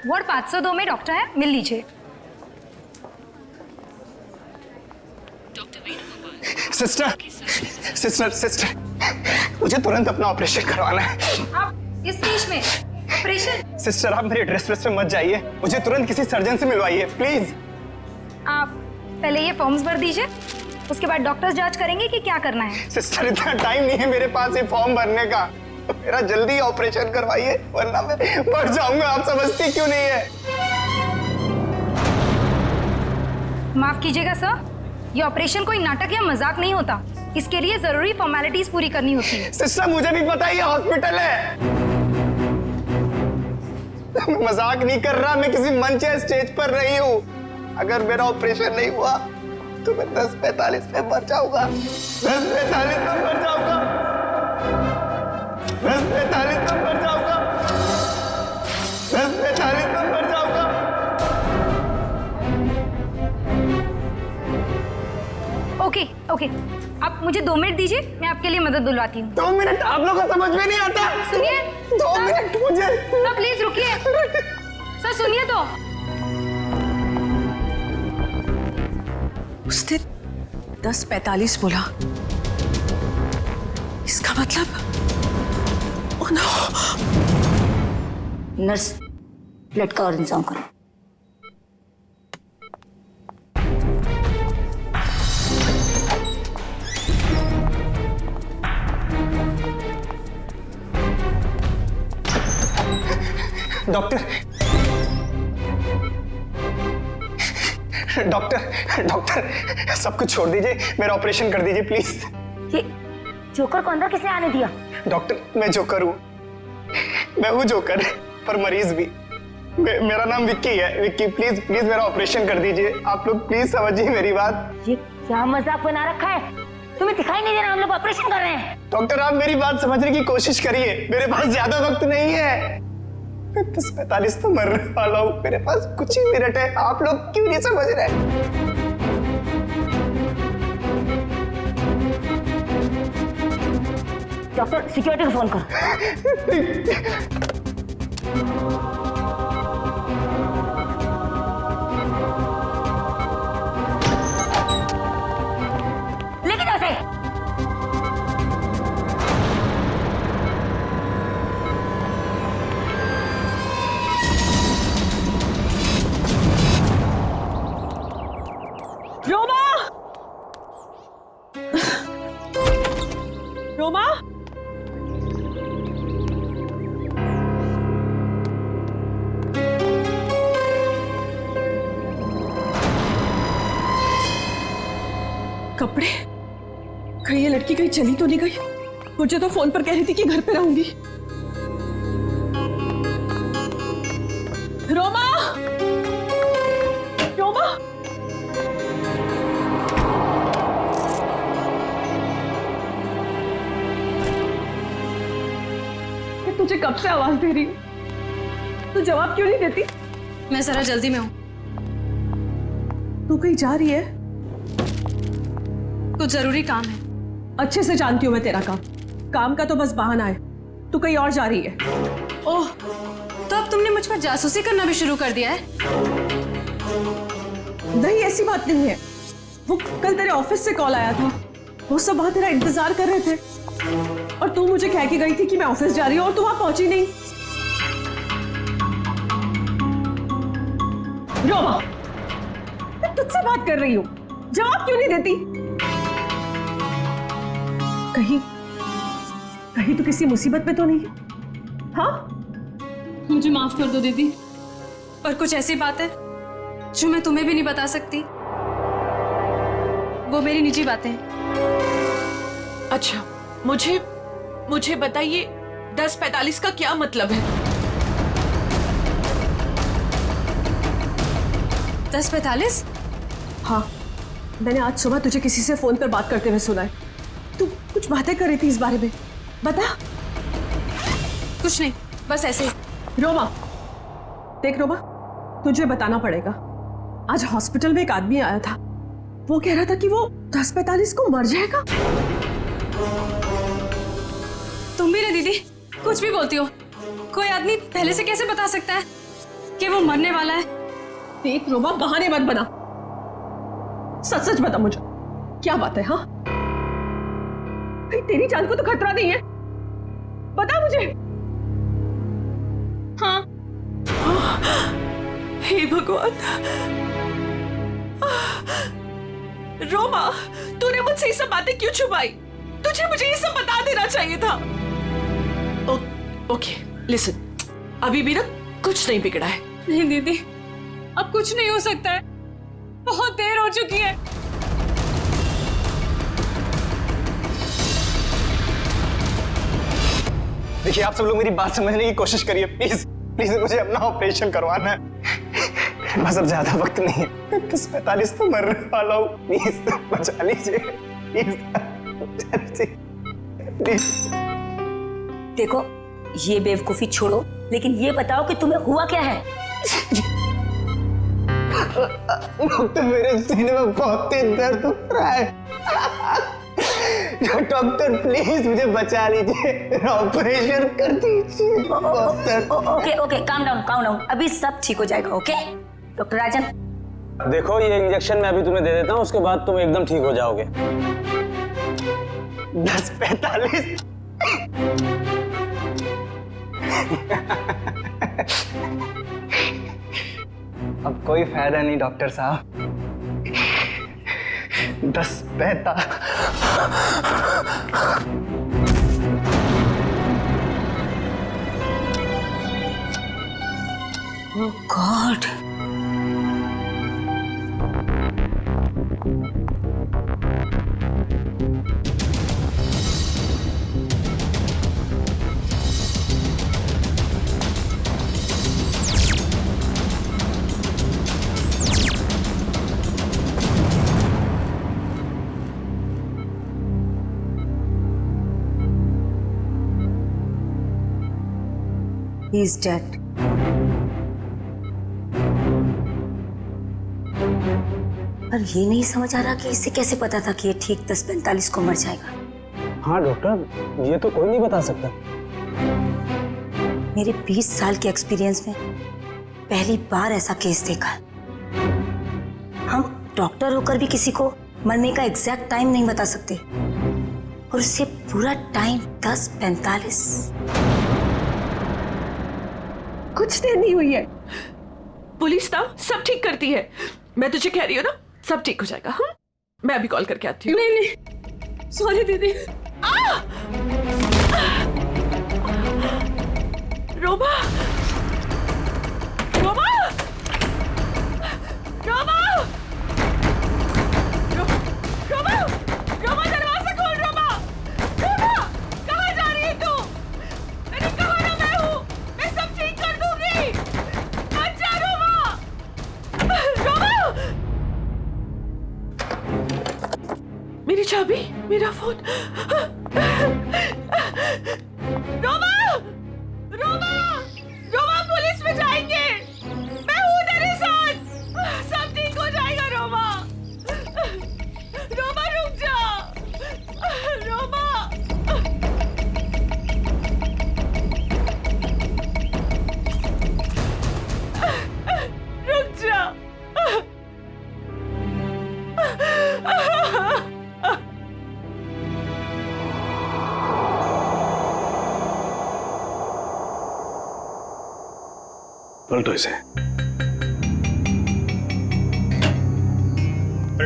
Ward 502 में doctor है, मिल लीजिए। सिस्टर सिस्टर सिस्टर, मुझे तुरंत अपना ऑपरेशन करवाना है। आप इस स्टेज में ऑपरेशन? सिस्टर आप मेरी ड्रेस पे मत जाइए, मुझे तुरंत किसी सर्जन से मिलवाइए प्लीज। आप पहले ये फॉर्म्स भर दीजिए, उसके बाद डॉक्टर्स जांच करेंगे कि क्या करना है। सिस्टर इतना टाइम नहीं है मेरे पास ये फॉर्म भरने का, मेरा जल्दी ऑपरेशन करवाइए वरना मैं मर जाऊंगा। आप समझती क्यों नहीं है? माफ कीजिएगा सर, ये ऑपरेशन कोई नाटक या मजाक नहीं होता, इसके लिए जरूरी फॉर्मेलिटीज पूरी करनी होती है। सिस्टर मुझे भी पता है ये हॉस्पिटल है, मैं मजाक नहीं कर रहा, मैं किसी मंच या स्टेज पर नहीं हूँ। अगर मेरा ऑपरेशन नहीं हुआ तो मैं 10:45 में मर जाऊंगा। 10:45 में मर जाऊंगा। 10:45 में मर जाऊंगा। 10:45 में मर जाऊंगा। ओके ओके, आप मुझे 2 मिनट दीजिए, मैं आपके लिए मदद बुलवाती हूँ। 2 मिनट? आप लोगों को समझ में नहीं आता? सुनिए 2 मिनट मुझे। सर प्लीज रुकिए, सर सुनिए तो। उसने 10:45 बोला, इसका मतलब ओह नो। नर्स, ब्लड का और इंतजाम करो। डॉक्टर डॉक्टर डॉक्टर सब कुछ छोड़ दीजिए, मेरा ऑपरेशन कर दीजिए प्लीज। ये जोकर को अंदर किसने आने दिया? डॉक्टर मैं जोकर हूँ, मैं हूँ जोकर पर मरीज भी। मेरा नाम विक्की है। विक्की प्लीज प्लीज मेरा ऑपरेशन कर दीजिए, आप लोग प्लीज समझिए मेरी बात। ये क्या मजाक बना रखा है? तुम्हें दिखाई नहीं दे रहा हम लोग ऑपरेशन कर रहे हैं? डॉक्टर आप मेरी बात समझने की कोशिश करिए, मेरे पास ज्यादा वक्त नहीं है, मैं 10:45 तो मरने वाला हूँ, मेरे पास कुछ ही मिनट है, आप लोग क्यों नहीं समझ रहे? डॉक्टर सिक्योरिटी को फोन करो। लेके जाओ उसे। रोमा, रोमा, कपड़े कहीं ये लड़की कहीं चली तो नहीं गई? मुझे तो फोन पर कह रही थी कि घर पे रहूंगी। रोमा, रोमा, मैं तुझे कब से आवाज दे रही हूँ, तू जवाब क्यों नहीं देती? मैं जरा जल्दी में हूँ। तू कहीं जा रही है? कुछ जरूरी काम है। अच्छे से जानती हूँ मैं तेरा काम, काम का तो बस बहाना है। तू कहीं और जा रही है। ओह, तो अब तुमने मुझ पर जासूसी करना भी शुरू कर दिया है? नहीं ऐसी बात नहीं है, वो कल तेरे ऑफिस से कॉल आया था, वो सब वहां तेरा इंतजार कर रहे थे और तू मुझे कह के गई थी कि मैं ऑफिस जा रही हूँ और तू वहां पहुंची नहीं। रोमा, मैं तुझसे बात कर रही हूँ, जवाब क्यों नहीं देती? कहीं कहीं तो किसी मुसीबत में तो नहीं? हाँ, मुझे माफ कर दो दीदी, पर कुछ ऐसी बात है जो मैं तुम्हें भी नहीं बता सकती। वो मेरी निजी बातें हैं। अच्छा, मुझे बताइए 10:45 का क्या मतलब है? 10:45? हाँ, मैंने आज सुबह तुझे किसी से फोन पर बात करते हुए सुना है। तू कुछ बातें कर रही थी इस बारे में, बता। कुछ नहीं, बस ऐसे। रोमा, देख रोमा, तुझे बताना पड़ेगा। आज हॉस्पिटल में एक आदमी आया था, वो कह रहा था कि वो 10:45 को मर जाएगा। तुम भी ना दीदी, कुछ भी बोलती हो। कोई आदमी पहले से कैसे बता सकता है कि वो वो मरने वाला है। देख रोमा, बहाने मत बना, सच सच बता मुझे, क्या बात है? हाँ भाई, तेरी जान को तो खतरा नहीं है, बता मुझे। हाँ। हे भगवान, रोमा, तूने मुझसे ये सब बातें क्यों छुपाई? तुझे मुझे ये सब बता देना चाहिए था। ओके लिसन, अभी भी ना कुछ नहीं बिगड़ा है। नहीं दीदी, अब कुछ नहीं हो सकता है, बहुत देर हो चुकी है। देखिए, आप सब लोग मेरी बात समझने की कोशिश करिए, प्लीज प्लीज। मुझे अपना ऑपरेशन करवाना है, बस अब ज्यादा वक्त नहीं है। 10:45 तो मरने वाला हूँ, प्लीज बचा लीजिए, प्लीज बचा लीजिए, प्लीज। देखो, ये बेवकूफी छोड़ो, लेकिन ये बताओ कि तुम्हें हुआ क्या है? डॉक्टर, मेरे सीने में बहुत तेज दर्द हो रहा है। डॉक्टर प्लीज मुझे बचा लीजिए, ऑपरेशन कर दीजिए। Okay, calm down. अभी सब ठीक हो जाएगा। ओके डॉक्टर राजन। देखो, ये इंजेक्शन मैं अभी तुम्हें दे देता हूँ, उसके बाद तुम एकदम ठीक हो जाओगे। 10:45। अब कोई फायदा नहीं डॉक्टर साहब। 10:45। ओह गॉड, he is dead. पर ये नहीं समझ आ रहा कि इसे कैसे पता था कि ये ठीक 10:45 को मर जाएगा। हाँ डॉक्टर, ये तो कोई नहीं बता सकता। मेरे 20 साल के एक्सपीरियंस में पहली बार ऐसा केस देखा। हम डॉक्टर होकर भी किसी को मरने का एग्जैक्ट टाइम नहीं बता सकते, और उससे पूरा टाइम 10:45। कुछ देर नहीं हुई है। पुलिस ना सब ठीक करती है, मैं तुझे कह रही हूँ ना, सब ठीक हो जाएगा। मैं अभी कॉल करके आती हूँ। नहीं, सॉरी दीदी। रोमा, रोमा, रोमा, रोमा, रोमा, दरवाजा खोल। रोमा, रोमा, कहाँ जा रही है तू? मैंने कहा ना मैं हूँ, मैं सब ठीक कर दूंगी। अच्छा रोमा, रोमा, मेरी चाबी, मेरा फोन। रोमा, रोमा, रोमा, पुलिस में जाएंगे, मैं हूँ तेरे साथ, सब ठीक हो जाएगा। रोमा, रोमा रुक जा, रोमा, रुक जा। पलटो इसे। अरे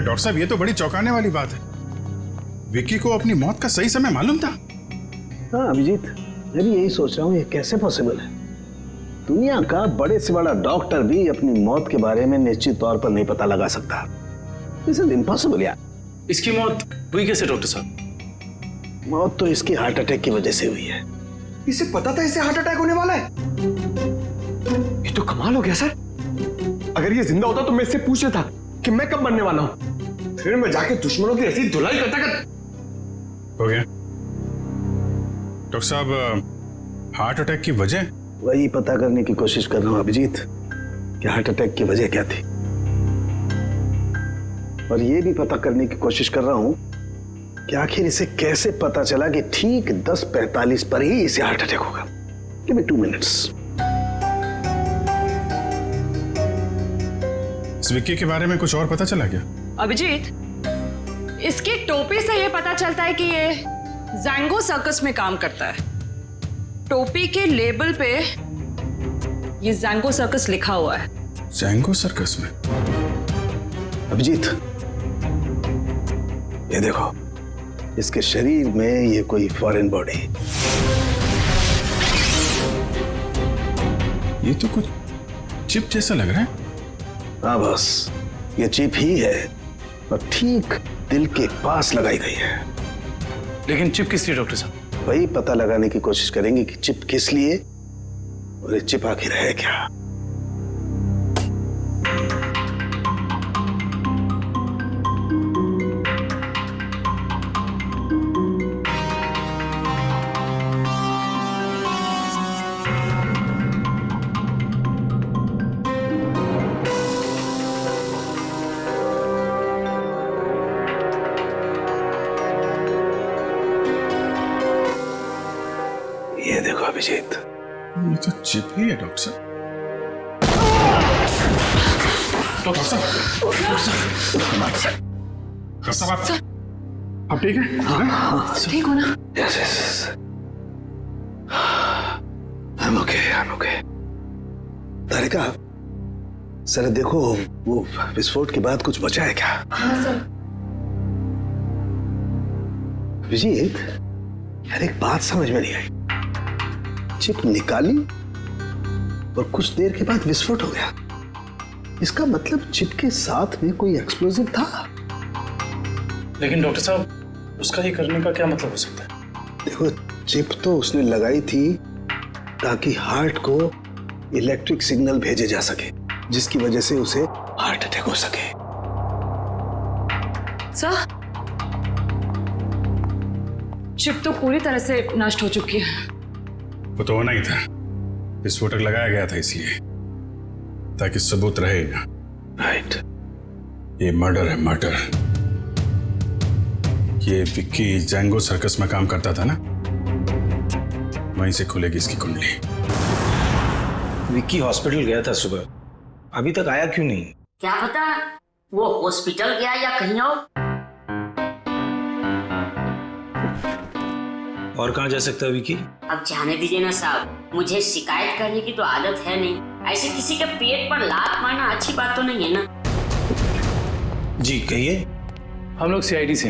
डॉक्टर साहब, ये तो बड़ी चौंकाने वाली बात है। विक्की को अपनी मौत का सही समय मालूम था। हाँ अभिजीत, मैं भी यही सोच रहा हूँ, ये कैसे पॉसिबल है? दुनिया का बड़े से बड़ा डॉक्टर भी अपनी मौत के बारे में निश्चित तौर पर नहीं पता लगा सकता। दिस इज इम्पॉसिबल यार। इसकी मौत हुई कैसे डॉक्टर साहब? मौत तो इसकी हार्ट अटैक की वजह से हुई है। इसे पता था इसे हार्ट अटैक होने वाला है? ये तो कमाल हो गया सर। अगर ये जिंदा होता तो मैं इससे पूछ लेता कि मैं कब मरने वाला हूं, फिर मैं जाके दुश्मनों की ऐसी धुलाई करता हो गया डॉक्टर साहब, हार्ट अटैक की वजह? वही पता करने की कोशिश कर रहा हूं अभिजीत कि हार्ट अटैक की वजह क्या थी, और ये भी पता करने की कोशिश कर रहा हूं कि आखिर इसे कैसे पता चला कि ठीक 10:45 पर ही इसे हार्ट अटैक होगा। Give me 2 minutes. इस विक्की के बारे में कुछ और पता चला क्या? अभिजीत, इसकी टोपी से ये पता चलता है कि ये जैंगो सर्कस में काम करता है। टोपी के लेबल पे ये जैंगो सर्कस लिखा हुआ है। जैंगो सर्कस में? अभिजीत, ये देखो, इसके शरीर में ये कोई फॉरेन बॉडी। ये तो कुछ चिप जैसा लग रहा है। हाँ बस, ये चिप ही है और ठीक दिल के पास लगाई गई है। लेकिन चिप किस लिए डॉक्टर साहब? वही पता लगाने की कोशिश करेंगे कि चिप किस लिए और ये चिप आखिर है क्या। ये देखो अभिजीत, ये तो चिप ही है डॉक्टर साहब। डॉक्टर साहब, आप ठीक है? हाँ, ठीक हो ना? Yes. I'm okay. Tarika, sir देखो, वो विस्फोट के बाद कुछ बचा है क्या? हाँ सर। अभिजीत, यार एक बात समझ में नहीं आई। चिप निकाली और कुछ देर के बाद विस्फोट हो गया। इसका मतलब चिप के साथ में कोई एक्सप्लोजिव था। लेकिन डॉक्टर साहब, उसका ये करने का क्या मतलब हो सकता है? देखो, चिप तो उसने लगाई थी ताकि हार्ट को इलेक्ट्रिक सिग्नल भेजे जा सके, जिसकी वजह से उसे हार्ट अटैक हो सके। सर, चिप तो पूरी तरह से नष्ट हो चुकी है। वो तो होना ही था। विस्फोटक लगाया गया था इसलिए, ताकि सबूत रहे ना। राइट। ये मर्डर है, मर्डर। ये विक्की जैंगो सर्कस में काम करता था ना, वहीं से खुलेगी इसकी कुंडली। विक्की हॉस्पिटल गया था सुबह, अभी तक आया क्यों नहीं? क्या पता वो हॉस्पिटल गया या कहीं और कहाँ जा सकता है विक्की? अब जाने दीजिए ना साहब, मुझे शिकायत करने की तो आदत है नहीं। ऐसे किसी के पेट पर लात मारना अच्छी बात तो नहीं है ना। जी कहिए। हम लोग सीआईडी से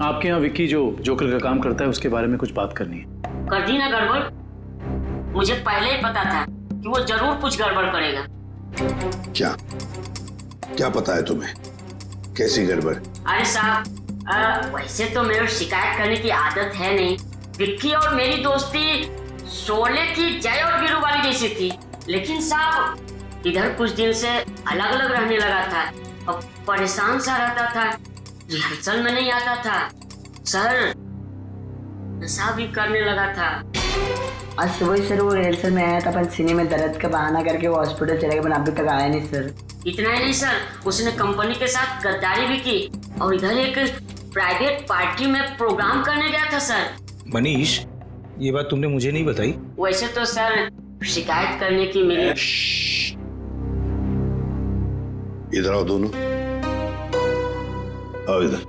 आपके यहाँ विक्की जो जोकर का काम करता है उसके बारे में कुछ बात करनी है। कर दी ना गड़बड़? मुझे पहले ही पता था कि वो जरूर कुछ गड़बड़ करेगा। क्या पता है तुम्हें? कैसी गड़बड़? अरे साहब, वैसे तो मेरे शिकायत करने की आदत है नहीं। विक्की और मेरी दोस्ती शोले की जय और वीरू वाली जैसी थी, लेकिन साहब इधर कुछ दिन से अलग अलग रहने लगा था और परेशान सा रहता था, रिहर्सल में नहीं आता था सर, नशा भी करने लगा था। आज सुबह सर वो रिहर्सल में आया था, पर सीने में दर्द का बहाना करके वो हॉस्पिटल चले गए, पर अभी तक आया नहीं सर। इतना ही नहीं सर, उसने कंपनी के साथ गद्दारी भी की और इधर एक प्राइवेट पार्टी में प्रोग्राम करने गया था सर। मनीष, ये बात तुमने मुझे नहीं बताई। वैसे तो सर शिकायत करने की मेरी। इधर आओ दोनों, आओ इधर।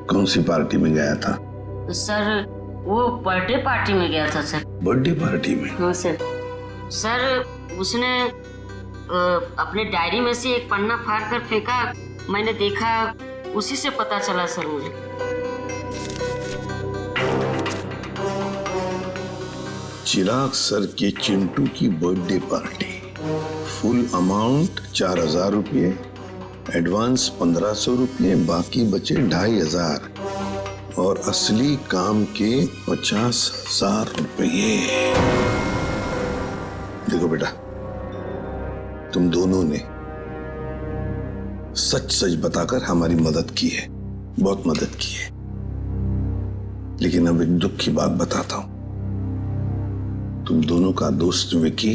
कौन सी पार्टी में गया था? सर वो बर्थडे पार्टी में गया था सर। बर्थडे पार्टी में? हाँ सर। सर उसने अपने डायरी में से एक पन्ना फाड़ कर फेंका, मैंने देखा, उसी से पता चला सर मुझे। चिराग सर के चिंटू की बर्थडे पार्टी, फुल अमाउंट 4000 रुपये, एडवांस 1500 रुपये, बाकी बचे 2500 और असली काम के 50,000 रुपये। देखो बेटा, तुम दोनों ने सच सच बताकर हमारी मदद की है, बहुत मदद की है। लेकिन अब एक दुख की बात बताता हूं, तुम दोनों का दोस्त विकी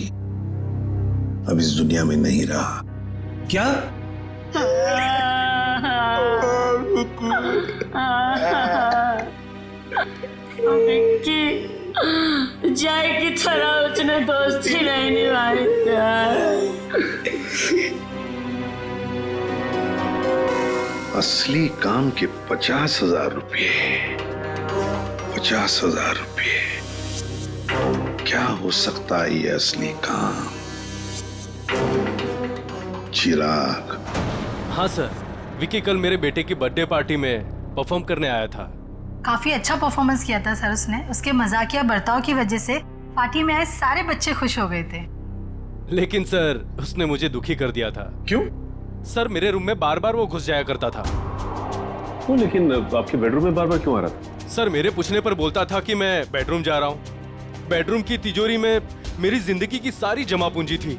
अब इस दुनिया में नहीं रहा। क्या? विक्की जय की तरह उसने हमसे दोस्ती नहीं निभाई सर। असली काम के 50,000 रुपये, 50,000 रुपये, क्या हो सकता है ये असली काम? चिराग। हाँ सर, विकी कल मेरे बेटे की बर्थडे पार्टी में परफॉर्म करने आया था। काफी अच्छा परफॉर्मेंस किया था सर उसने। उसके मजाकिया बर्ताव की वजह से पार्टी में आए सारे बच्चे खुश हो गए थे। लेकिन सर उसने मुझे दुखी कर दिया था। क्यों? सर मेरे रूम में बार बार वो घुस जाया करता था। वो लेकिन आपके बेडरूम में बार बार क्यों आ रहा था? सर मेरे पूछने पर बोलता था कि मैं बेडरूम जा रहा हूँ। बेडरूम की तिजोरी में मेरी जिंदगी की सारी जमा पूंजी थी।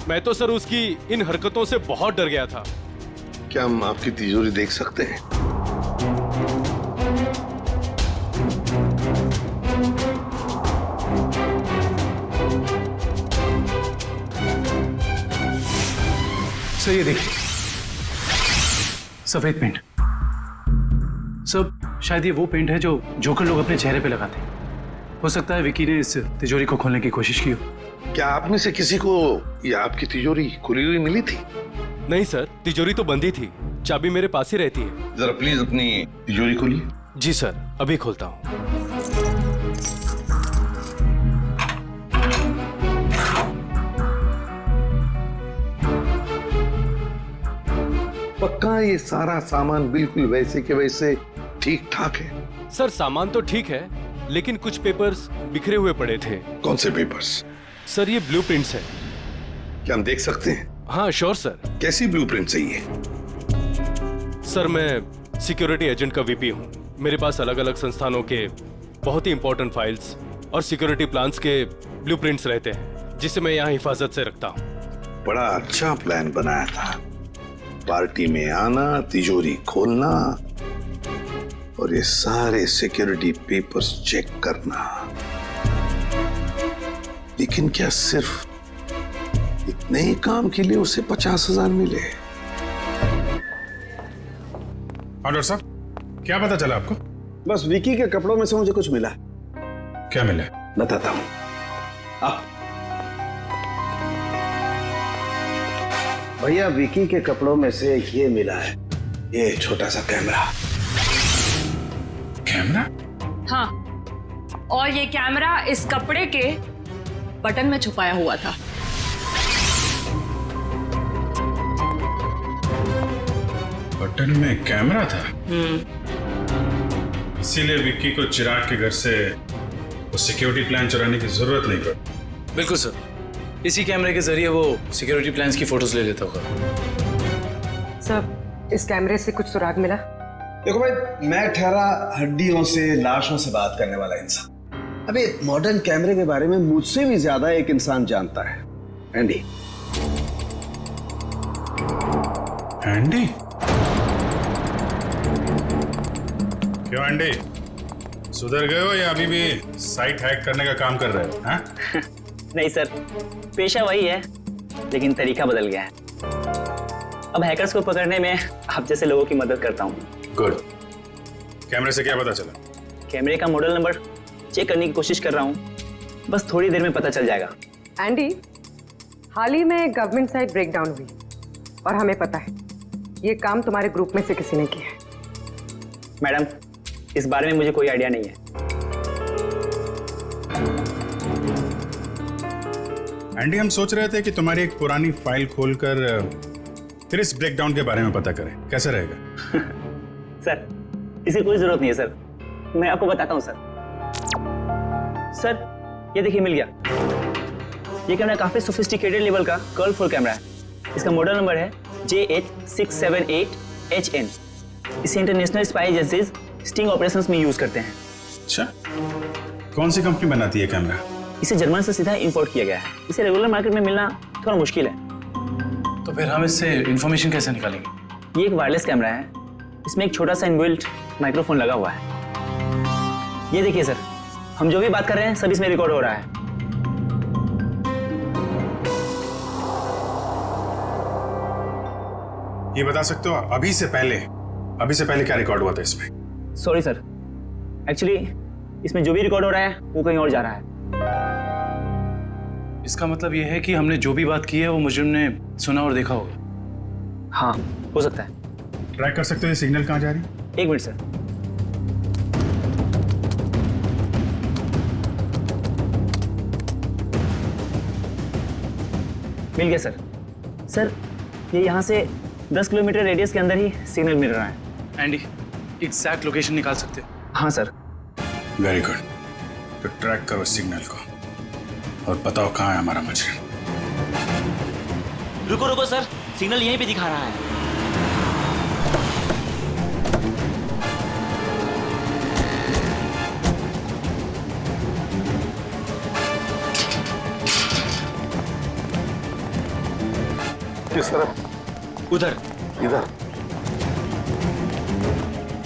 मैं तो सर उसकी इन हरकतों से बहुत डर गया था। क्या हम आपकी तिजोरी देख सकते हैं? सर ये देखिए, सफेद पेंट। सब शायद ये वो पेंट है जो जोकर लोग अपने चेहरे पे लगाते हैं। हो सकता है विकी ने इस तिजोरी को खोलने की कोशिश की हो। क्या आप में से किसी को ये आपकी तिजोरी खुली हुई मिली थी? नहीं सर, तिजोरी तो बंद ही थी। चाबी मेरे पास ही रहती है। जरा प्लीज अपनी तिजोरी खोलिए। जी सर, अभी खोलता हूँ। पक्का ये सारा सामान बिल्कुल वैसे के वैसे ठीक ठाक है? सर सामान तो ठीक है, लेकिन कुछ पेपर्स बिखरे हुए पड़े थे। कौन से पेपर्स? सर ये ब्लूप्रिंट्स है। क्या हम देख सकते हैं? हाँ श्योर सर। कैसी ब्लूप्रिंट चाहिए? सर मैं सिक्योरिटी एजेंट का वीपी हूँ। मेरे पास अलग अलग संस्थानों के बहुत ही इंपॉर्टेंट फाइल्स और सिक्योरिटी प्लान्स के ब्लूप्रिंट्स रहते हैं, जिसे मैं यहाँ हिफाजत से रखता हूँ। बड़ा अच्छा प्लान बनाया था। पार्टी में आना, तिजोरी खोलना और ये सारे सिक्योरिटी पेपर्स चेक करना। लेकिन क्या सिर्फ इतने ही काम के लिए उसे 50,000 मिले? डॉक्टर साहब, क्या पता चला आपको? बस विकी के कपड़ों में से मुझे कुछ मिला। क्या मिला? बताता हूं। आप भैया, विकी के कपड़ों में से ये मिला है, ये छोटा सा कैमरा। कैमरा? हाँ, और ये कैमरा इस कपड़े के बटन में छुपाया हुआ था। बटन में कैमरा था? इसीलिए विक्की को चिराग के घर से वो सिक्योरिटी प्लान चुराने की जरूरत नहीं पड़ी। बिल्कुल सर, इसी कैमरे के जरिए वो सिक्योरिटी प्लान्स की फोटोज ले लेता होगा। सर, इस कैमरे से कुछ सुराग मिला? देखो भाई, मैं ठहरा हड्डियों से, लाशों से बात करने वाला इंसान। अबे मॉडर्न कैमरे के बारे में मुझसे भी ज्यादा एक इंसान जानता है, एंडी। एंडी? क्यों एंडी, सुधर गए हो या अभी भी साइट हैक करने का काम कर रहे हो? हाँ? नहीं सर, पेशा वही है, लेकिन तरीका बदल गया है। अब हैकर्स को पकड़ने में आप जैसे लोगों की मदद करता हूँ। गुड। कैमरे से क्या पता चला? कैमरे का मॉडल नंबर चेक करने की कोशिश कर रहा हूँ, बस थोड़ी देर में पता चल जाएगा। एंडी, हाल ही में गवर्नमेंट साइट ब्रेकडाउन हुई और हमें पता है ये काम तुम्हारे ग्रुप में से किसी ने किया है। मैडम, इस बारे में मुझे कोई आइडिया नहीं है। एंडी, हम सोच रहे थे कि तुम्हारी एक पुरानी फाइल खोलकर फिर इस ब्रेकडाउन के बारे में पता करें, कैसा रहेगा? सर, इसे कोई जरूरत नहीं है सर, मैं आपको बताता हूँ सर। सर, ये देखिए मिल गया। ये कैमरा काफी सोफिस्टिकेटेड लेवल का कर्व फुल कैमरा है। इसका मॉडल नंबर है JH678HN। इसे international spy agencies sting operations में यूज करते हैं। अच्छा, कौन सी कंपनी बनाती है कैमरा? इसे जर्मन से सीधा इंपोर्ट किया गया है। इसे रेगुलर मार्केट में मिलना थोड़ा मुश्किल है। तो फिर हम इससे इंफॉर्मेशन कैसे निकालेंगे? ये एक वायरलेस कैमरा है, इसमें एक छोटा सा इनबिल्ट माइक्रोफोन लगा हुआ है। ये देखिए सर, हम जो भी बात कर रहे हैं सब इसमें रिकॉर्ड हो रहा है। ये बता सकते हो अभी से पहले क्या रिकॉर्ड हुआ था इसमें? सॉरी सर, एक्चुअली इसमें जो भी रिकॉर्ड हो रहा है वो कहीं और जा रहा है। इसका मतलब यह है कि हमने जो भी बात की है वो मुजरिम ने सुना और देखा होगा। हाँ, हो सकता है। ट्रैक कर सकते हो ये सिग्नल कहाँ जा रही है? 1 मिनट सर। मिल गया सर। सर, ये यहाँ से 10 किलोमीटर रेडियस के अंदर ही सिग्नल मिल रहा है। एंडी, एग्जैक्ट लोकेशन निकाल सकते हो? हाँ सर। Very good. तो ट्रैक करो सिग्नल को और बताओ कहाँ है हमारा मुजरिम। रुको रुको सर, सिग्नल यहीं पे दिखा रहा है। किस तरफ? उधर। इधर?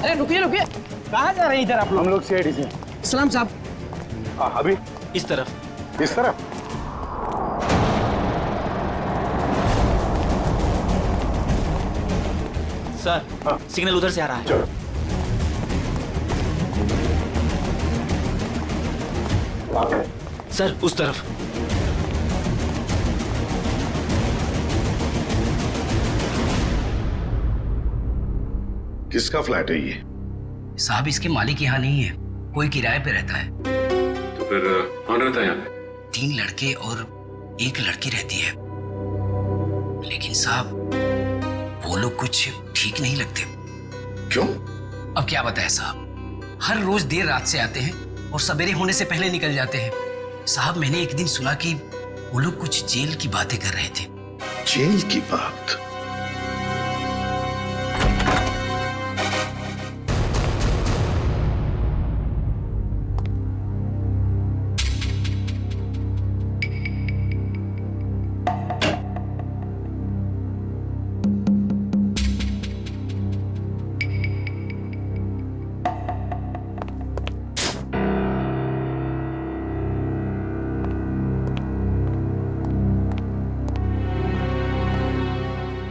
अरे रुकिए रुकिए, कहाँ जा रहे हैं इधर आप लोग? हम लोग सीआईडी से। सलाम साहब। हाँ, अभी इस तरफ। इस तरफ? सर, सिग्नल उधर से आ रहा है। चलो। सर, उस तरफ। किसका फ्लैट है ये? साहब, इसके मालिक यहाँ नहीं है, कोई किराए पे रहता है। तो फिर कौन रहता है यहाँ पे? 3 लड़के और 1 लड़की रहती है। लेकिन साहब, वो लोग कुछ ठीक नहीं लगते। क्यों? अब क्या बताएं साहब, हर रोज देर रात से आते हैं और सवेरे होने से पहले निकल जाते हैं। साहब, मैंने एक दिन सुना कि वो लोग कुछ जेल की बातें कर रहे थे। जेल की बात?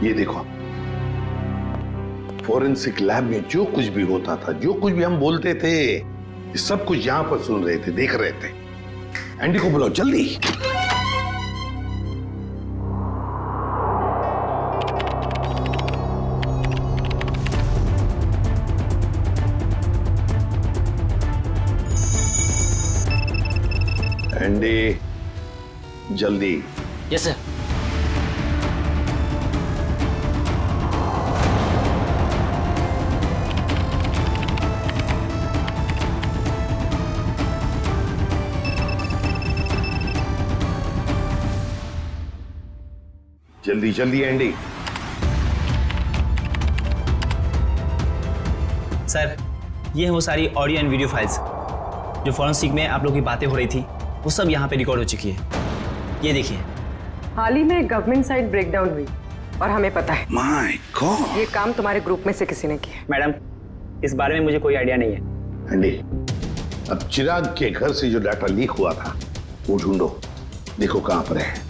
ये देखो, फोरेंसिक लैब में जो कुछ भी होता था, जो कुछ भी हम बोलते थे, ये सब कुछ यहां पर सुन रहे थे, देख रहे थे। एंडी को बुलाओ जल्दी। एंडी, जल्दी। Yes sir. जल्दी जल्दी एंडी। सर, ये है वो सारी ऑडियो एंड वीडियो फाइल्स जो फॉरेंसिक में आप लोग की बातें हो रही थी, वो सब यहाँ पे रिकॉर्ड हो चुकी है। ये देखिए। हाल ही में गवर्नमेंट साइड ब्रेकडाउन हुई और हमें पता है। My God. ये काम तुम्हारे ग्रुप में से किसी ने किया। मैडम, इस बारे में मुझे कोई आइडिया नहीं है। एंडी, अब चिराग के घर से जो डाटा लीक हुआ था वो ढूंढो, देखो कहां पर है।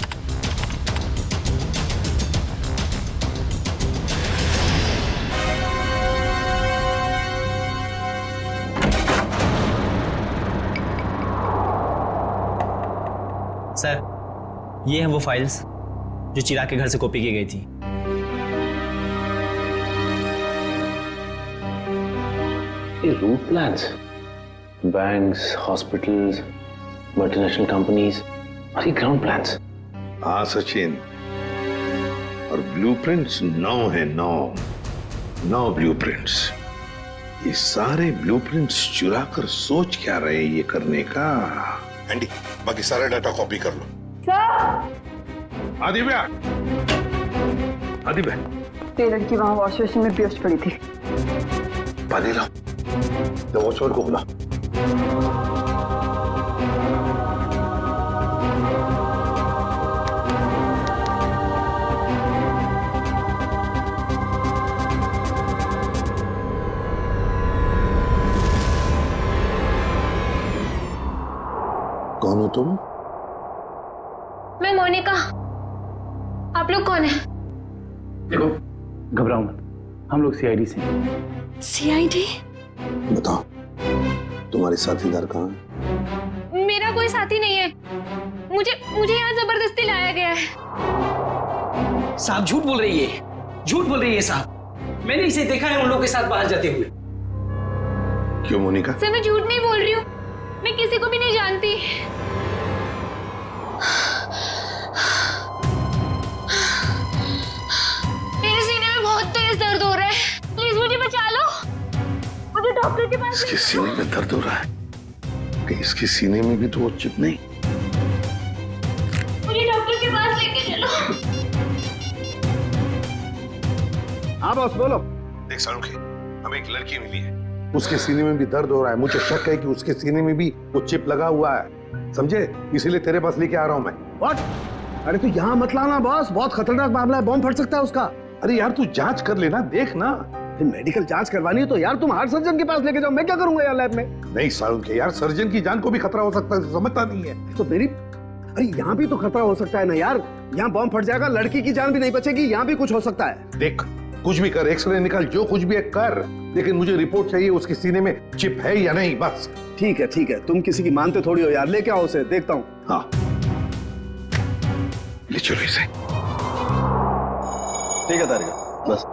सर, ये हैं वो फाइल्स जो चिराग के घर से कॉपी की गई थी। ये route plans, banks, hospitals, multinational companies और ये ग्राउंड प्लान्स। हाँ सचिन, और ब्लूप्रिंट्स 9 है, 9 ब्लूप्रिंट्स। ये सारे ब्लूप्रिंट्स चुरा कर सोच क्या रहे ये करने का। एंडी, बाकी सारा डाटा कॉपी कर लो। आदिव्या, आदिव्या, ये लड़की वहां वॉश बेसिन में बेहोश पड़ी थी। पानी लाओ, तो वॉचमैन को बुला। कौन हो तुम? मैं मोनिका। आप लोग कौन है? देखो, घबराओ मत, हम लोग सीआईडी से हैं। सीआईडी? बताओ, तुम्हारे साथीदार कहाँ हैं? मेरा कोई साथी नहीं है। मुझे यहाँ गया है। साहब झूठ बोल रही है, झूठ बोल रही है साहब। मैंने इसे देखा है उन लोगों के साथ बाहर जाते हुए। क्यों मोनिका? सर मैं झूठ नहीं बोल रही हूँ, मैं किसी को भी नहीं जानती। मेरे सीने में बहुत तेज दर्द हो रहा है, प्लीज मुझे बचा लो, मुझे डॉक्टर के पास। इसके सीने में दर्द हो रहा है? कहीं इसके सीने में भी तो वो चिप नहीं? मुझे डॉक्टर के पास लेके चलो। हाँ बॉस बोलो। देख सारुखी, हमें एक लड़की मिली है, उसके सीने में भी दर्द हो रहा है। मुझे शक है कि उसके सीने में भी वो चिप लगा हुआ है, समझे? इसीलिए तेरे पास लेके आ रहा हूं मैं। व्हाट? अरे तू यहाँ मत लाना बॉस, बहुत खतरनाक मामला है, बॉम्ब फट सकता है उसका। अरे यार तू जांच कर लेना, देख ना। मेडिकल जांच करवानी है तो यार तुम हार्ट सर्जन के पास लेके जाओ, मैं क्या करूंगा यार लैब में? नहीं सारुखी यार, सर्जन की जान को भी खतरा हो सकता है, समझता नहीं है। तो मेरी, अरे यहाँ भी तो खतरा हो सकता है ना यार, यहाँ बॉम्ब फट जाएगा, लड़की की जान भी नहीं बचेगी, यहाँ भी कुछ हो सकता है। देख कुछ भी कर, एक्सरे निकाल, जो कुछ भी है कर, लेकिन मुझे रिपोर्ट चाहिए उसके सीने में चिप है या नहीं, बस। ठीक है, तुम किसी की मानते थोड़ी हो यार, लेके आओ उसे, देखता हूँ। हाँ ले चलो इसे। ठीक है तारिका, बस।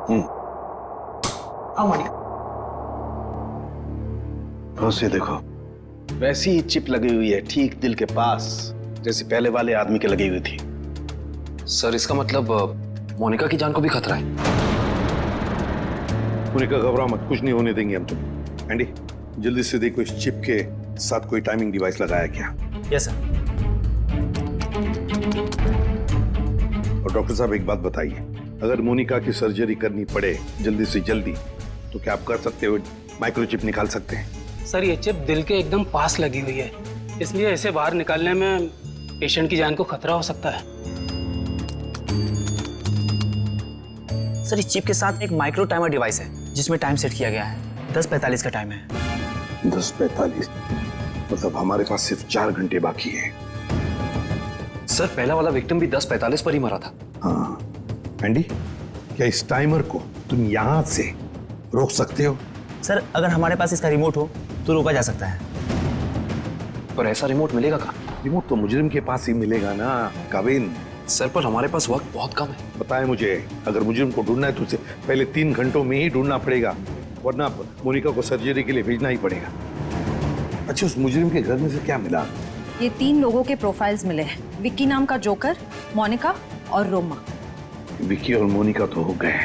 बस ये देखो, वैसी ही चिप लगी हुई है ठीक दिल के पास, जैसे पहले वाले आदमी के लगी हुई थी। सर इसका मतलब मोनिका की जान को भी खतरा है। मोनिका घबराओ मत, कुछ नहीं होने देंगे हम तुम। एंडी जल्दी से देखो इस चिप के साथ कोई टाइमिंग डिवाइस लगाया क्या? Yes sir. और डॉक्टर साहब एक बात बताइए, अगर मोनिका की सर्जरी करनी पड़े जल्दी से जल्दी तो क्या आप कर सकते हो? माइक्रोचिप निकाल सकते हैं? सर ये चिप दिल के एकदम पास लगी हुई है, इसलिए इसे बाहर निकालने में पेशेंट की जान को खतरा हो सकता है। सर इस चिप के साथ एक माइक्रो टाइमर डिवाइस है जिसमें टाइम सेट किया गया है, 10:45 का टाइम है। 10:45 मतलब हमारे पास सिर्फ 4 घंटे बाकी है। सर पहला वाला विक्टिम भी 10:45 पर ही मरा था। हाँ एंडी, क्या इस टाइमर को तुम यहां से रोक सकते हो? सर अगर हमारे पास इसका रिमोट हो तो रोका जा सकता है। पर ऐसा रिमोट मिलेगा कहाँ? रिमोट तो मुजरिम के पास ही मिलेगा ना काविन। सर पर हमारे पास वक्त बहुत कम है। पता है मुझे, अगर मुजरिम को ढूंढना है तो उसे पहले 3 घंटों में ही ढूंढना पड़ेगा, वरना मोनिका को सर्जरी के लिए भेजना ही पड़ेगा। अच्छा उस मुजरिम के घर में से क्या मिला? ये 3 लोगों के प्रोफाइल्स मिले हैं, विक्की नाम का जोकर, मोनिका और रोमा। विक्की और मोनिका तो हो गए,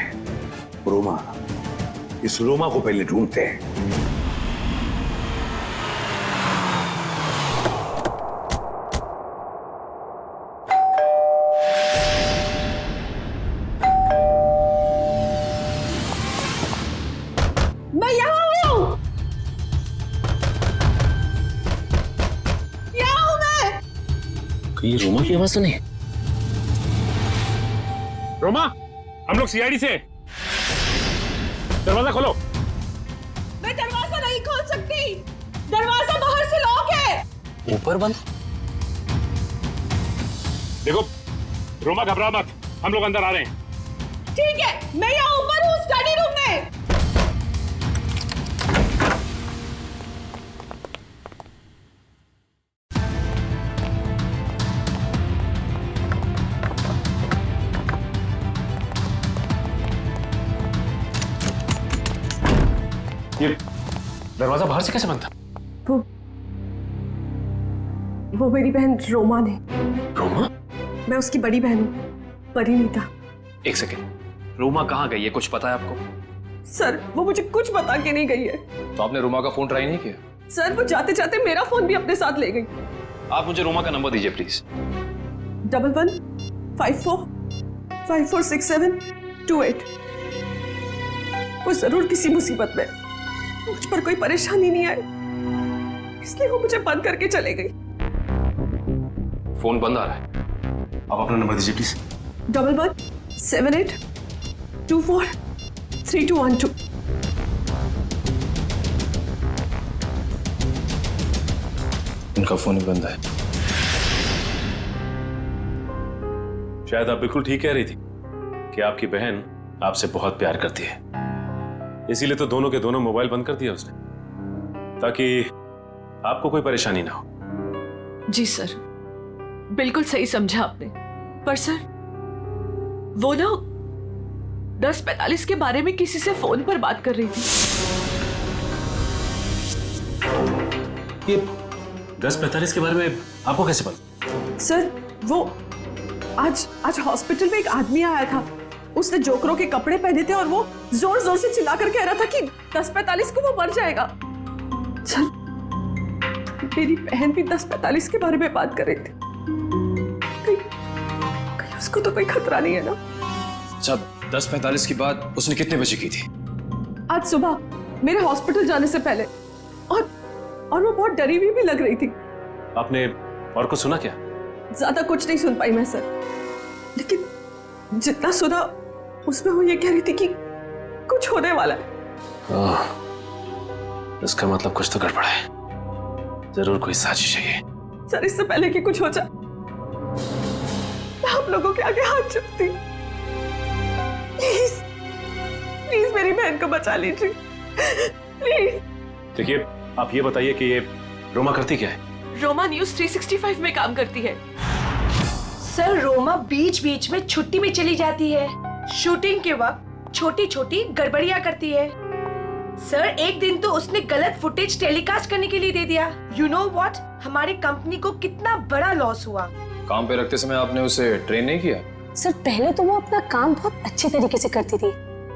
रोमा, इस रोमा को पहले ढूंढते हैं। मैं यहाँ हूँ, यहाँ हूँ मैं। ये रोमा की आवाज तो नहीं? रोमा, हम लोग सीआईडी से, दरवाजा खोलो। मैं दरवाजा नहीं खोल सकती, दरवाजा बाहर से लॉक है। ऊपर बंद? देखो रोमा घबरा मत, हम लोग अंदर आ रहे हैं। ठीक है, मैं यहाँ ऊपर हूँ स्टडी रूम में। ये दरवाजा बाहर से कैसे बंद था? वो मेरी बहन रोमा ने। रोमा? मैं उसकी बड़ी बहन हूँ, परिणीता। एक सेकेंड, रोमा कहाँ गई है, कुछ पता है आपको? सर वो मुझे कुछ बता के नहीं गई है। तो आपने रोमा का फोन ट्राई नहीं किया? सर वो जाते जाते मेरा फोन भी अपने साथ ले गई। आप मुझे रोमा का नंबर दीजिए प्लीज। 1154546728। वो जरूर किसी मुसीबत में, मुझ पर कोई परेशानी नहीं आई, इसलिए वो मुझे बंद करके चले गई। फोन बंद आ रहा है, आप अपना नंबर दीजिए प्लीज। 1178243212। उनका फोन ही बंद है। शायद आप बिल्कुल ठीक कह रही थी कि आपकी बहन आपसे बहुत प्यार करती है, इसीलिए तो दोनों के दोनों मोबाइल बंद कर दिया उसने, ताकि आपको कोई परेशानी ना हो। जी सर, बिल्कुल सही समझा आपने, पर सर वो ना 10:45 के बारे में किसी से फोन पर बात कर रही थी। ये 10:45 के बारे में आपको कैसे पता? सर वो आज हॉस्पिटल में एक आदमी आया था। उसने जोकरों के कपड़े पहने थे और वो जोर जोर से चिल्ला कर कह रहा था कि 10:45 को वो मर जाएगा। सर मेरी बहन भी 10:45 के बारे में बात कर रही थी। कहीं उसको तो कोई खतरा नहीं है ना? अच्छा, 10:45 की बात उसने कितने बजे की थी? आज सुबह मेरे हॉस्पिटल जाने से पहले। और वो बहुत डरी हुई भी लग रही थी। आपने और कुछ सुना क्या? ज्यादा कुछ नहीं सुन पाई मैं सर, लेकिन जितना सुना उसमें वो ये कह रही थी कि कुछ होने वाला है। इसका मतलब कुछ तो गड़बड़ है, जरूर कोई साजिश है ये। सर इससे पहले कि कुछ हो जाए मैं आप लोगों के आगे हाथ जोड़ती, प्लीज प्लीज मेरी बहन को बचा लीजिए प्लीज। देखिए, आप ये बताइए कि ये रोमा करती क्या है? रोमा न्यूज 365 में काम करती है। सर रोमा बीच बीच में छुट्टी में चली जाती है। शूटिंग के वक्त छोटी छोटी गड़बड़ियां करती है। सर एक दिन तो उसने गलत फुटेज टेलीकास्ट करने के लिए दे दिया। यू नो व्हाट, हमारी कंपनी को कितना बड़ा लॉस हुआ। काम पे रखते समय आपने उसे ट्रेन नहीं किया? सर पहले तो वो अपना काम बहुत अच्छे तरीके से करती थी,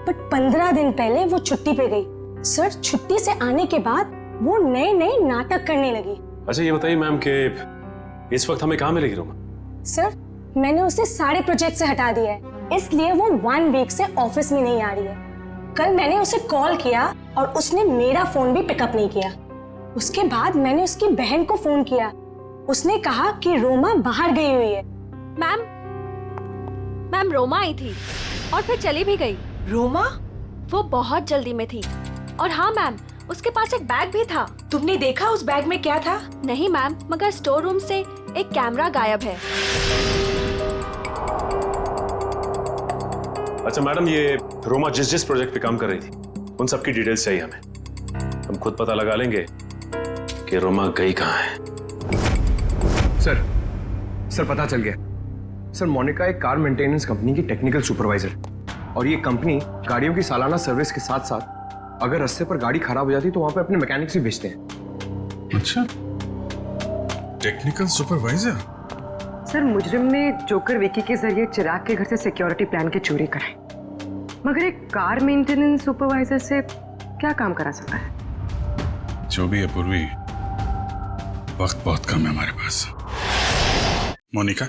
बट 15 दिन पहले वो छुट्टी पे गई। सर छुट्टी से आने के बाद वो नए नए नाटक करने लगी। अच्छा ये बताइए मैम कि इस वक्त हमें कहाँ मिलेगी रोमा? सर मैंने उसे सारे प्रोजेक्ट से हटा दिया है, इसलिए वो 1 वीक से ऑफिस में नहीं आ रही है। कल मैंने उसे कॉल किया और उसने मेरा फोन भी पिकअप नहीं किया। उसके बाद मैंने उसकी बहन को फोन किया, उसने कहा कि रोमा बाहर गई हुई है। मैम रोमा आई थी और फिर चली भी गई। रोमा? वो बहुत जल्दी में थी। और हाँ मैम, उसके पास एक बैग भी था। तुमने देखा उस बैग में क्या था? नहीं मैम, मगर स्टोर रूम से एक कैमरा गायब है। अच्छा मैडम, ये रोमा जिस प्रोजेक्ट पे काम कर रही थी उन सब की डिटेल्स चाहिए हमें। हम खुद पता लगा लेंगे कि रोमा गई कहाँ है। सर पता चल गया। सर मोनिका एक कार मेंटेनेंस कंपनी की टेक्निकल सुपरवाइजर, और ये कंपनी गाड़ियों की सालाना सर्विस के साथ साथ अगर रास्ते पर गाड़ी खराब हो जाती तो वहां पे अपने मैकेनिक्स भी भेजते हैं। अच्छा, टेक्निकल सुपरवाइजर। सर मुजरिम ने जोकर विकी के जरिए चिराग के घर से सिक्योरिटी प्लान की चोरी कराई, मगर एक कार मेंटेनेंस सुपरवाइजर से क्या काम करा सकता है? जो भी है पूर्वी, वक्त बहुत कम है हमारे पास। मोनिका,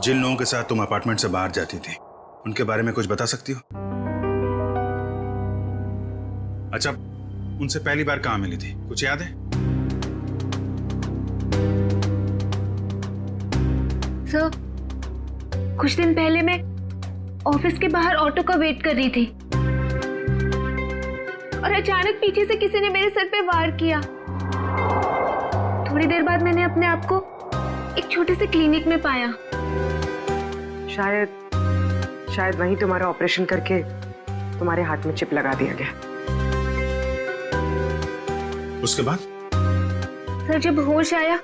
जिन लोगों के साथ तुम अपार्टमेंट से बाहर जाती थी उनके बारे में कुछ बता सकती हो? अच्छा, उनसे पहली बार कहां मिली थी, कुछ याद है? सर कुछ दिन पहले मैं ऑफिस के बाहर ऑटो का वेट कर रही थी और अचानक पीछे से किसी ने मेरे सर पे वार किया। थोड़ी देर बाद मैंने अपने आप को एक छोटे से क्लिनिक में पाया। शायद वहीं तुम्हारा ऑपरेशन करके तुम्हारे हाथ में चिप लगा दिया गया। उसके बाद? सर जब होश आया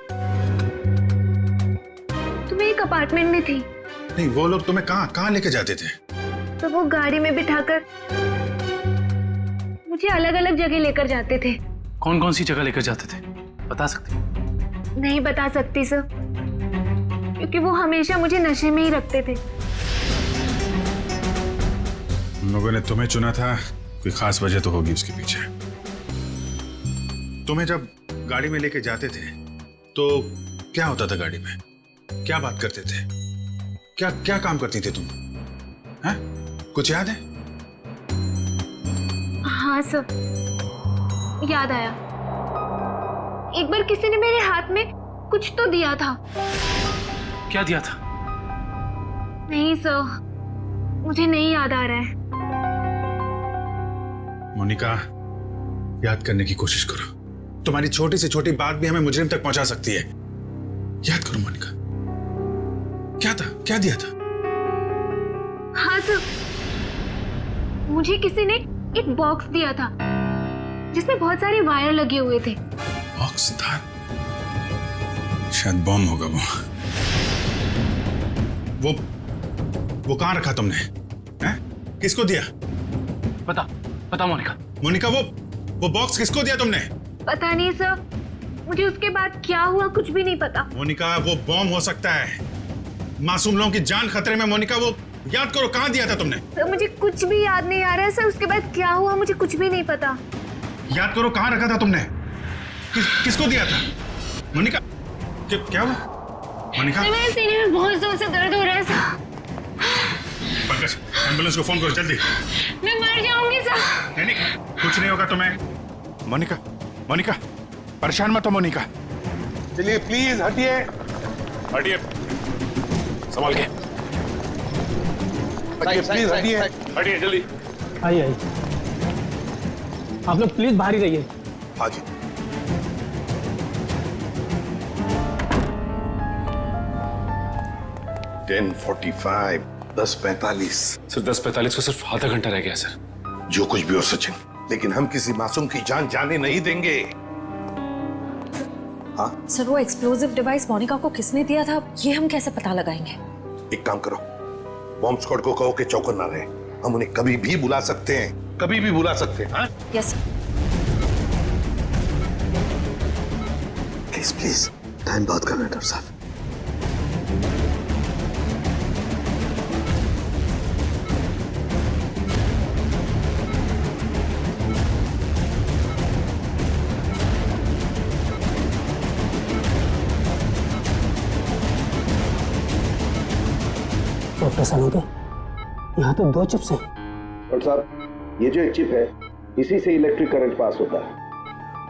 तो मैं एक अपार्टमेंट में थी। नहीं, वो लोग तुम्हें कहाँ लेके जाते थे? तो वो गाड़ी में बिठाकर मुझे अलग अलग जगह लेकर जाते थे। कौन कौन सी जगह लेकर जाते थे, बता सकते? नहीं बता सकती सर, क्योंकि वो हमेशा मुझे नशे में ही रखते थे। उन लोगों ने तुम्हें चुना था, कोई खास वजह तो होगी उसके पीछे। तुम्हें जब गाड़ी में लेके जाते थे तो क्या होता था गाड़ी में? क्या बात करते थे? क्या काम करती थी तुम? हैं? कुछ याद है? हाँ सर, याद आया। एक बार किसी ने मेरे हाथ में कुछ तो दिया था। क्या दिया था? नहीं सर, मुझे नहीं याद आ रहा है। मोनिका, याद करने की कोशिश करो। तुम्हारी छोटी से छोटी बात भी हमें मुजरिम तक पहुंचा सकती है। याद करो मोनिका, क्या था, क्या दिया था? हाँ सर, मुझे किसी ने एक बॉक्स दिया था जिसमें बहुत सारे वायर लगे हुए थे। बॉक्स था? शायद बॉम्ब होगा वो कहां रखा तुमने? हैं? किसको दिया? पता मोनिका। मोनिका वो बॉक्स किसको दिया तुमने? पता नहीं सर, मुझे उसके बाद क्या हुआ कुछ भी नहीं पता। मोनिका वो बॉम्ब हो सकता है, मासूम लोगों की जान खतरे में। मोनिका वो याद करो कहां दिया था तुमने? सर मुझे कुछ भी याद नहीं आ रहा है सर, उसके बाद क्या हुआ मुझे कुछ भी नहीं पता। याद करो कहां रखा था तुमने? किसको दिया था? मोनिका क्या हुआ? मोनिका मेरे सीने में बहुत जोर से दर्द हो रहा है सर। पंकज एम्बुलेंस को फोन करो जल्दी। मैं मर जाऊंगी सर। नहीं कुछ नहीं होगा तुम्हें। मोनिका परेशान मत हो मोनिका। चलिए प्लीज हटिए। हटिए, संभाल के प्लीज हटिए। हटिए जल्दी। आइए आप लोग प्लीज बाहर ही रहिए। हाँ जी। $10:45 10:45। सर 10:45 को सिर्फ आधा घंटा रह गया सर। जो कुछ भी हो सचिन, लेकिन हम किसी मासूम की जान जाने नहीं देंगे। हाँ सर वो एक्सप्लोजिव डिवाइस मोनिका को किसने दिया था ये हम कैसे पता लगाएंगे? एक काम करो, बॉम्ब स्क्वाड को कहो कि चौकन ना रहे। हम उन्हें कभी भी बुला सकते हैं, कभी भी बुला सकते हैं। हाँ यस प्लीज टाइम बहुत कम है डॉक्टर साहब। डॉक्टर सानोके, यहाँ तो 2 चिप्स हैं। डॉक्टर साहब ये जो एक चिप है इसी से इलेक्ट्रिक करंट पास होता है,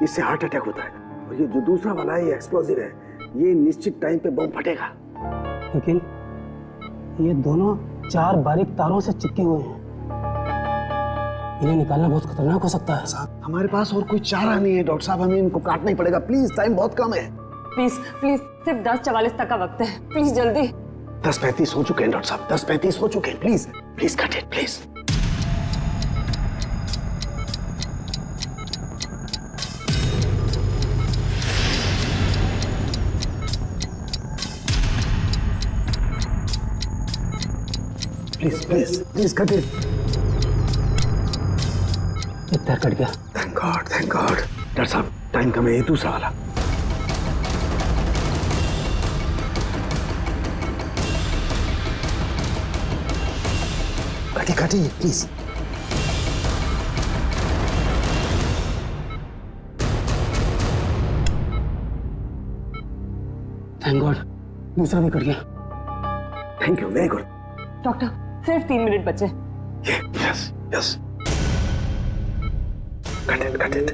इससे हार्ट अटैक होता है। और ये जो दूसरा वाला है ये एक्सप्लोजिव है, ये निश्चित टाइम पे बम फटेगा। लेकिन ये दोनों 4 बारीक तारों से चिपके हुए हैं, इन्हें निकालना बहुत खतरनाक हो सकता है। साहब हमारे पास और कोई चारा नहीं है डॉक्टर साहब, हमें इनको काटना ही पड़ेगा। प्लीज टाइम बहुत कम है। प्लीज सिर्फ 10:44 तक का वक्त है, प्लीज जल्दी। 10:35 हो चुके हैं डॉक्टर साहब, 10:35 हो चुके हैं। Please cut it please. Please cut it. इतना कट गया। Thank God. डॉक्टर साहब टाइम कम है, ये दूसरा वाला। काटिए प्लीज। थैंक गॉड दूसरा भी कट गया। Thank you, very good. Doctor सिर्फ 3 मिनट बचे। Yes cut it.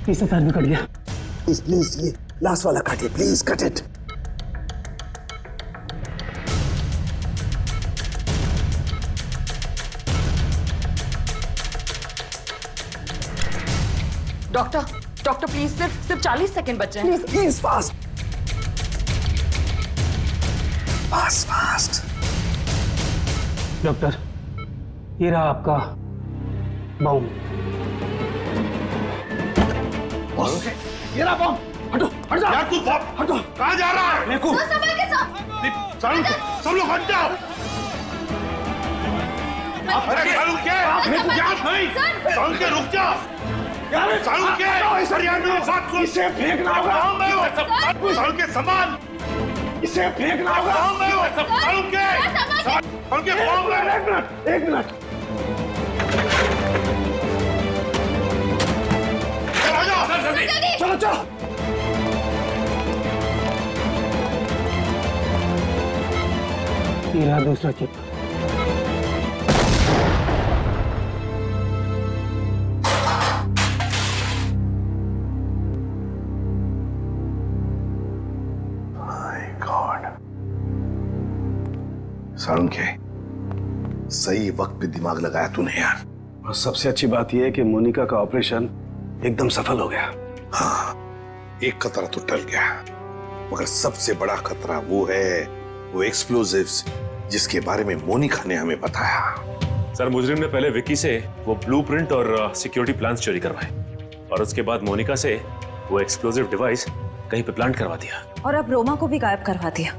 तीसरा तार भी कट गया। प्लीज ये लास्ट वाला काटिए, please cut it. Doctor please सिर्फ 40 सेकंड बचे हैं। Please fast. डॉक्टर ये रहा आपका बॉम्ब। ये रहा बॉम्ब। हट जा। यार तू हटो। कहाँ जा रहा है? देखो संभल के साथ। सब लोग हट जाओ। अरे सालू के सालू के रुक जा। सालू के इसे फेंकना होगा। सालू के सामान इसे फेंकना होगा। सालू के एक मिनट। चलो ये रहा दूसरा चिप। सारुण के सही वक्त पे दिमाग लगाया तूने यार। और सबसे अच्छी बात यह है कि मोनिका का ऑपरेशन एकदम सफल हो गया। हाँ एक खतरा तो टल गया, मगर सबसे बड़ा खतरा वो है वो एक्सप्लोजिव्स जिसके बारे में मोनिका ने हमें बताया। सर मुजरिम ने पहले विक्की से वो ब्लूप्रिंट और सिक्योरिटी प्लान्स चोरी करवाए और उसके बाद मोनिका से वो एक्सप्लोजिव डिवाइस कहीं पे प्लांट करवा दिया। और अब रोमा को भी गायब करवा दिया।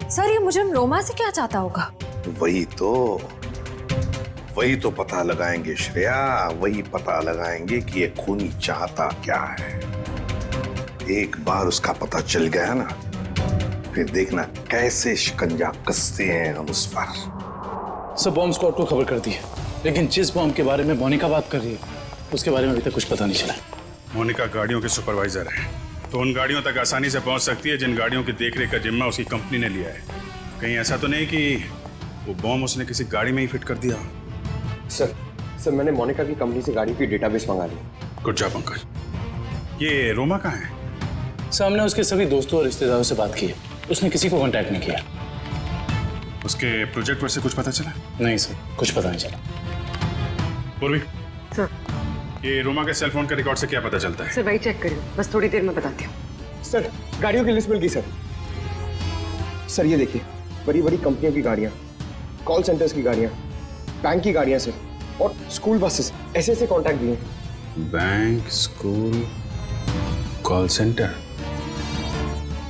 सर ये मुजरिम रोमा से क्या चाहता होगा? वही तो पता लगाएंगे श्रेया, वही पता लगाएंगे कि ये खूनी चाहता क्या है। एक बार उसका पता चल गया ना, फिर देखना कैसे शिकंजा कसते हैं हम उस पर। सब बॉम्ब स्क्वाड को खबर कर दी है, लेकिन जिस बॉम्ब के बारे में मोनिका बात कर रही है उसके बारे में अभी तक कुछ पता नहीं चला। मोनिका गाड़ियों की सुपरवाइजर है, तो उन गाड़ियों तक आसानी से पहुंच सकती है जिन गाड़ियों की देखरेख का जिम्मा उसकी कंपनी ने लिया है। कहीं ऐसा तो नहीं कि वो बॉम्ब उसने किसी गाड़ी में ही फिट कर दिया? सर मैंने मोनिका की कंपनी से गाड़ी की डेटाबेस मंगा ली। Good job uncle. ये रोमा कहाँ है? सामने उसके सभी दोस्तों और रिश्तेदारों से बात की है, उसने किसी को कांटेक्ट नहीं किया। उसके प्रोजेक्ट पर से कुछ पता चला? नहीं सर, कुछ पता नहीं चला। पूर्वी सर, ये रोमा के सेल फोन के रिकॉर्ड से क्या पता चलता है? सर वही चेक करिए, बस थोड़ी देर में बताती हूँ। सर गाड़ियों की लिस्ट मिल गई सर। सर ये देखिए, बड़ी बड़ी कंपनियों की गाड़ियाँ, कॉल सेंटर्स की गाड़ियाँ, बैंक की गाड़ियाँ सर, और स्कूल बसेस, ऐसे कॉन्टैक्ट दिए। Bank, school, call centre.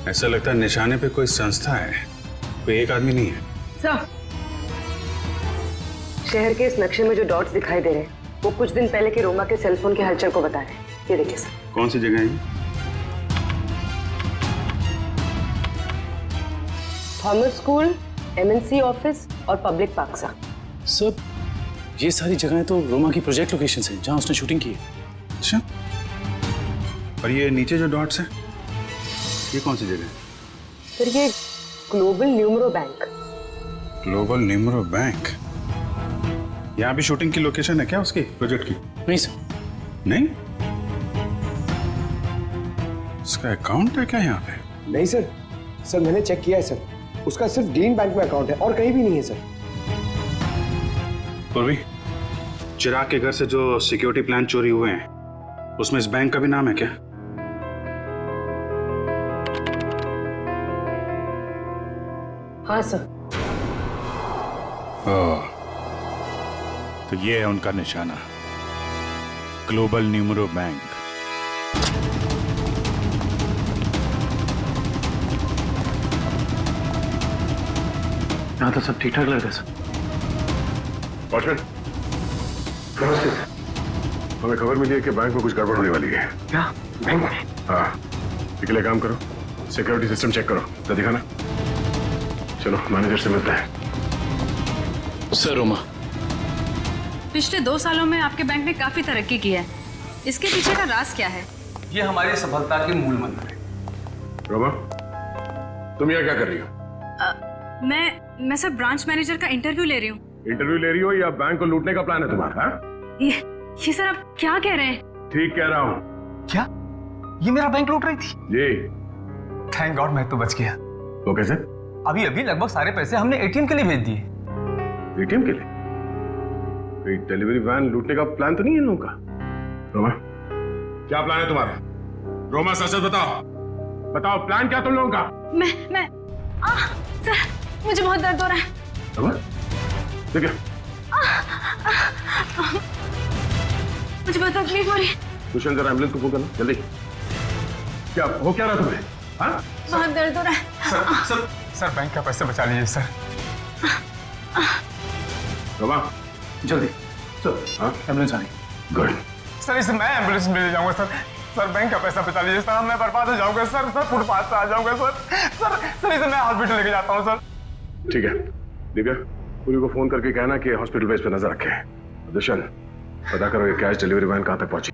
ऐसा लगता है निशाने पे कोई संस्था है, कोई एक आदमी नहीं है। सर, शहर के इस नक्शे में जो डॉट्स दिखाई दे रहे हैं वो कुछ दिन पहले के रोमा के सेलफोन के हलचल को बता रहे हैं। ये देखिए सर। कौन सी जगह है? थॉमस स्कूल, एमएनसी ऑफिस और पब्लिक पार्क सर। सर ये सारी जगहें तो रोमा की प्रोजेक्ट लोकेशंस हैं जहां उसने शूटिंग की है। अच्छा, और ये नीचे जो डॉट्स हैं ये कौन सी जगह है? सर ये global numero bank. Global numero bank? यहाँ भी शूटिंग की लोकेशन है क्या उसकी प्रोजेक्ट की? नहीं सर। नहीं? उसका अकाउंट है क्या यहाँ पे? नहीं सर, सर मैंने चेक किया है सर, उसका सिर्फ ग्रीन बैंक में अकाउंट है और कहीं भी नहीं है सर। पूर्वी, चिराग के घर से जो सिक्योरिटी प्लान चोरी हुए हैं उसमें इस बैंक का भी नाम है क्या? हाँ सर। ओह, तो ये है उनका निशाना, ग्लोबल न्यूमरो बैंक। यहाँ तो सब ठीक ठाक लग रहा है सर। वॉचमैन, नमस्ते सर। हमें खबर मिली है कि बैंक में कुछ गड़बड़ होने वाली है। क्या बैंक में? हाँ, इसके लिए काम करो, सिक्योरिटी सिस्टम चेक करो, तो दिखाना। चलो मैनेजर से मिलता है। सर रोमा, पिछले 2 सालों में आपके बैंक ने काफी तरक्की की है, इसके पीछे का राज क्या है? ये हमारी सफलता के मूल मंत्र है। रोमा, तुम यहाँ क्या कर रही हो? मैं सर ब्रांच मैनेजर का इंटरव्यू ले रही हूँ। इंटरव्यू ले रही हो या बैंक को लूटने का प्लान है तुम्हारा? ये सर आप क्या कह रहे हैं? ठीक कह रहा हूँ। क्या ये मेरा बैंक लूट रही थी? जी। थैंक गॉड मैं तो बच गया। वो कैसे? अभी लगभग सारे पैसे हमने एटीएम के लिए भेज दिए। एटीएम के लिए? कोई डिलीवरी वैन लूटने का प्लान तो नहीं है इन लोगों का? रोमा, क्या प्लान है तुम्हारा? रोमा सच बताओ, बताओ प्लान क्या तुम लोगों का? मैं सर मुझे बहुत दर्द हो रहा है। ठीक है, मुझे बहुत तकलीफ हो रही है। दुष्यंत जरा एम्बुलेंस को फोन करना जल्दी। क्या हो क्या रहा तुम्हें? हाँ? बहुत दर्द हो रहा है। सर बैंक का पैसे बचा लीजिए सर। रोमा जल्दी सर। हाँ, एम्बुलेंस आ रही। गुड। सर इसे मैं एम्बुलेंस में ले जाऊंगा सर। सर बैंक का पैसा बचा लीजिए सर, मैं बर्बाद हो जाऊंगा सर। फुटपाथ पे आ जाऊंगा सर इसे मैं हॉस्पिटल लेके जाता हूँ सर। ठीक है, दिव्या पूरी को फोन करके कहना कि हॉस्पिटल बेस पे नजर रखे। दुष्यंत पता करो ये कैश डिलीवरी वैन कहां तक पहुंची।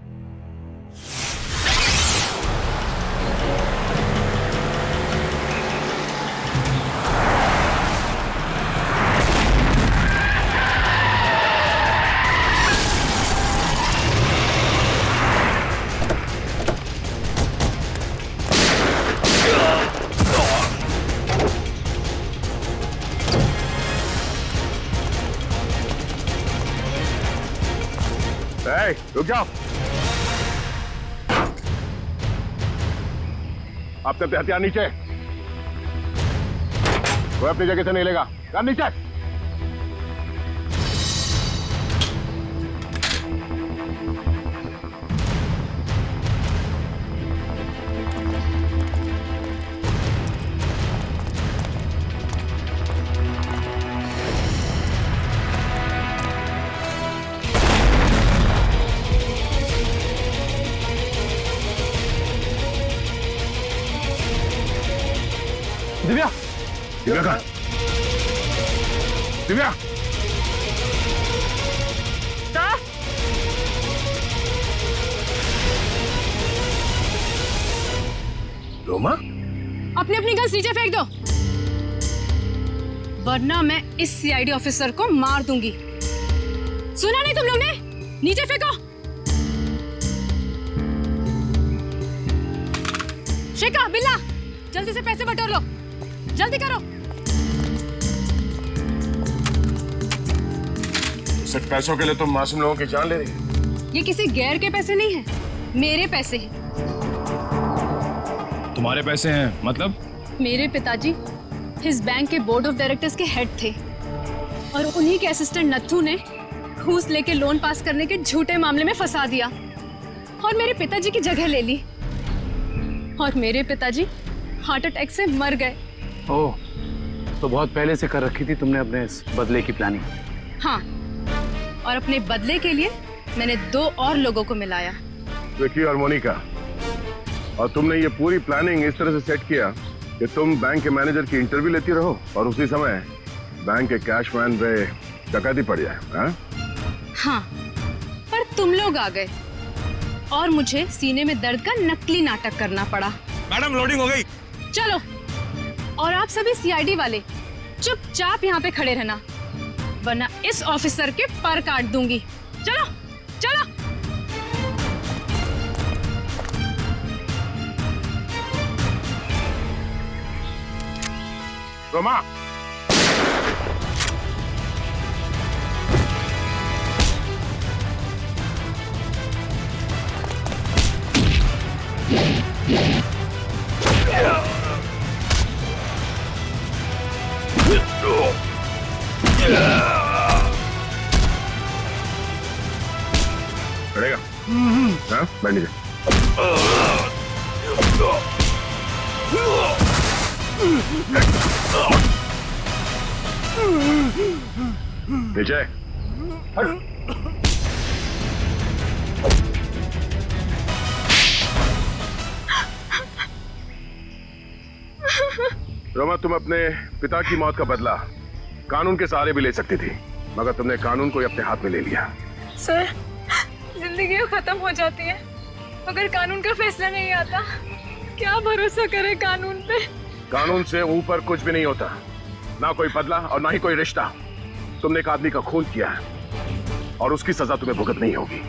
रुक जाओ, आप सब हथियार नीचे, कोई अपनी जगह से नहीं लेगा। यार नीचे। दिव्या, दिव्या कहाँ? दिव्या, रोमा, अपनी अपनी गन्स नीचे फेंक दो, वरना मैं इस सीआईडी ऑफिसर को मार दूंगी। सुना नहीं तुम लोग ने? नीचे फेंको। शेखा, बिल्ला, जल्दी से पैसे बटोर लो, जल्दी करो। सिर्फ पैसों के लिए तुम मासूम लोगों की जान ले रही हो? ये किसी गैर के पैसे नहीं हैं, मेरे पैसे हैं। तुम्हारे पैसे हैं मतलब? मेरे पिताजी इस बैंक के बोर्ड ऑफ डायरेक्टर्स के हेड थे और उन्हीं के असिस्टेंट नत्थू ने घूस लेके लोन पास करने के झूठे मामले में फंसा दिया और मेरे पिताजी की जगह ले ली और मेरे पिताजी हार्ट अटैक से मर गए। ओह, तो बहुत पहले से कर रखी थी तुमने अपने इस बदले की प्लानिंग? हाँ, और अपने बदले के लिए मैंने 2 और लोगों को मिलाया, विकी और मोनिका। और तुमने ये पूरी प्लानिंग इस तरह से सेट किया कि तुम बैंक के मैनेजर की इंटरव्यू लेती रहो और उसी समय बैंक के कैशमैन पे डकैती पड़ जाए। हाँ, पर तुम लोग आ गए और मुझे सीने में दर्द का नकली नाटक करना पड़ा। मैडम, लोडिंग हो गई। चलो, और आप सभी सीआईडी वाले चुपचाप यहाँ पे खड़े रहना, वरना इस ऑफिसर के पर काट दूंगी। चलो चलो। रोमा, खड़ेगा? हाँ, बैठ नीचे। नीचे हट। रोमा, तुम अपने पिता की मौत का बदला कानून के सहारे भी ले सकती थी, मगर तुमने कानून को ही अपने हाथ में ले लिया। सर, जिंदगी खत्म हो जाती है अगर कानून का फैसला नहीं आता। क्या भरोसा करे कानून पे? कानून से ऊपर कुछ भी नहीं होता, ना कोई बदला और ना ही कोई रिश्ता। तुमने एक आदमी का खून किया है और उसकी सजा तुम्हें भुगतनी होगी।